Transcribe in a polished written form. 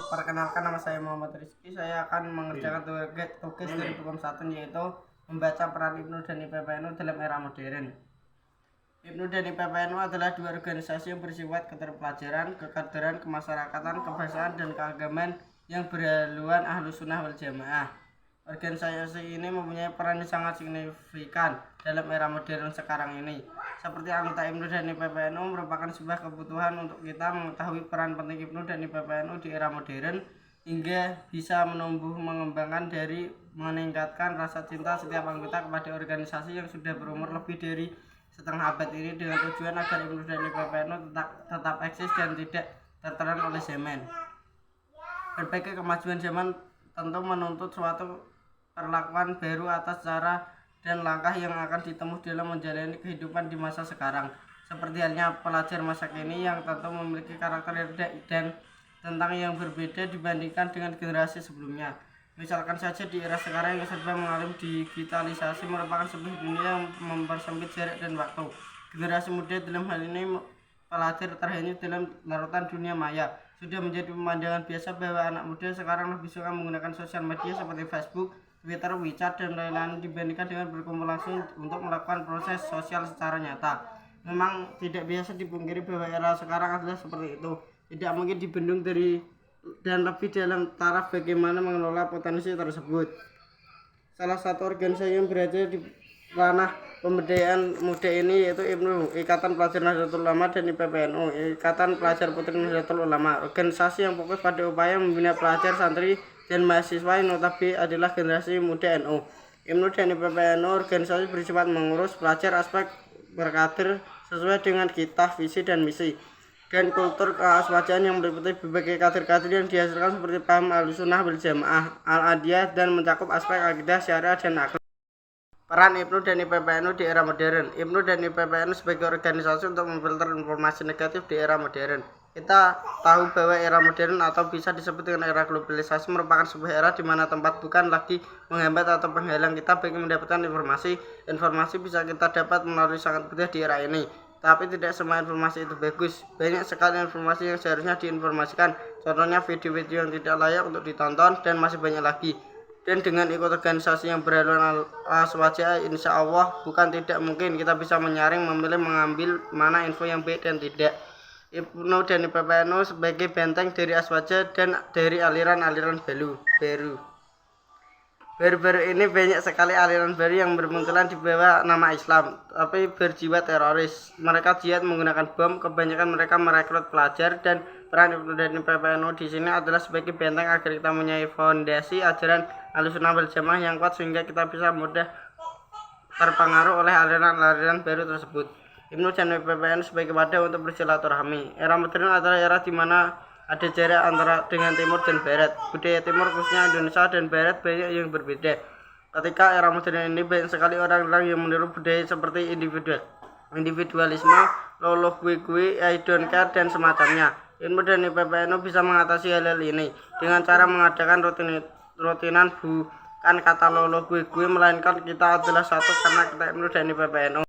Perkenalkan, nama saya Muhammad Rizky. Saya akan mengerjakan tugas dari buku 1, yaitu membaca peran Ibnu dan IPPNU dalam era modern. Ibnu dan IPPNU adalah dua organisasi yang bersifat keterpelajaran, kekaderan, kemasyarakatan, kebahasaan, dan keagamaan yang berhaluan Ahlus Sunnah wal Jamaah. Organisasi ini mempunyai peran yang sangat signifikan dalam era modern sekarang ini. Seperti anggota Ibnu dan IPPNU merupakan sebuah kebutuhan untuk kita mengetahui peran penting Ibnu dan IPPNU di era modern, hingga bisa menumbuh mengembangkan dari meningkatkan rasa cinta setiap anggota kepada organisasi yang sudah berumur lebih dari setengah abad ini, dengan tujuan agar Ibnu dan IPPNU tetap eksis dan tidak tertelan oleh zaman. Berbagai kemajuan zaman tentu menuntut suatu perlakuan baru atas cara dan langkah yang akan ditempuh dalam menjalani kehidupan di masa sekarang. Seperti halnya pelajar masa kini yang tentu memiliki karakter dan tentang yang berbeda dibandingkan dengan generasi sebelumnya. Misalkan saja di era sekarang yang serba mengalami digitalisasi merupakan sebuah dunia yang mempersempit jarak dan waktu. Generasi muda dalam hal ini pelajar terhanyut dalam larutan dunia maya. Sudah menjadi pemandangan biasa bahwa anak muda sekarang lebih suka menggunakan sosial media seperti Facebook, Twitter, WeChat, dan lain-lain dibandingkan dengan berkumpul langsung untuk melakukan proses sosial secara nyata. Memang tidak biasa dipungkiri bahwa era sekarang adalah seperti itu. Tidak mungkin dibendung dari dan lebih dalam taraf bagaimana mengelola potensi tersebut. Salah satu organisasi yang berada di ranah pemberdayaan muda ini yaitu IPNU, Ikatan Pelajar Nahdlatul Ulama, dan IPPNU, Ikatan Pelajar Putri Nahdlatul Ulama, organisasi yang fokus pada upaya membina pelajar, santri, dan mahasiswa yang notabene adalah generasi muda NU. IPNU dan IPPNU organisasi bersifat mengurus pelajar aspek berkader sesuai dengan kitab, visi, dan misi, dan kultur keaswajan yang meliputi berbagai kader-kader yang dihasilkan seperti paham Ahlussunnah wal Jamaah, Al-Adiyah, dan mencakup aspek akidah, syariah, dan akhlak. Peran IPNU dan IPPNU di era modern. IPNU dan IPPNU sebagai organisasi untuk memfilter informasi negatif di era modern. Kita tahu bahwa era modern atau bisa disebut dengan era globalisasi merupakan sebuah era di mana tempat bukan lagi menghambat atau menghalang kita bagi mendapatkan informasi. Informasi bisa kita dapat melalui sangat mudah di era ini. Tapi tidak semua informasi itu bagus. Banyak sekali informasi yang seharusnya diinformasikan. Contohnya video-video yang tidak layak untuk ditonton, dan masih banyak lagi. Dan dengan ikut organisasi yang berhaluan aswaja, insya Allah bukan tidak mungkin kita bisa menyaring, memilih, mengambil mana info yang baik dan tidak. IPNU dan IPPNU sebagai benteng dari aswaja dan dari aliran-aliran baru. Baru-baru ini banyak sekali aliran baru yang bermunculan di bawah nama Islam, tapi berjiwa teroris. Mereka jihad menggunakan bom, kebanyakan mereka merekrut pelajar, dan peran IPNU dan IPPNU di sini adalah sebagai benteng agar kita mempunyai fondasi ajaran Ahlussunnah wal Jamaah yang kuat sehingga kita bisa mudah terpengaruh oleh aliran-aliran baru tersebut. IPNU dan IPPNU sebagai wadah untuk bersilaturahmi. Era modern adalah era di mana ada jarak antara dengan timur dan barat. Budaya timur khususnya Indonesia dan barat banyak yang berbeda. Ketika era modern ini banyak sekali orang-orang yang meniru budaya seperti individualisme, loloh gue, I don't care, dan semacamnya. IPNU dan IPPNU bisa mengatasi hal-hal ini dengan cara mengadakan rutinan bukan kata loloh gue, melainkan kita adalah satu karena kita IPNU dan IPPNU.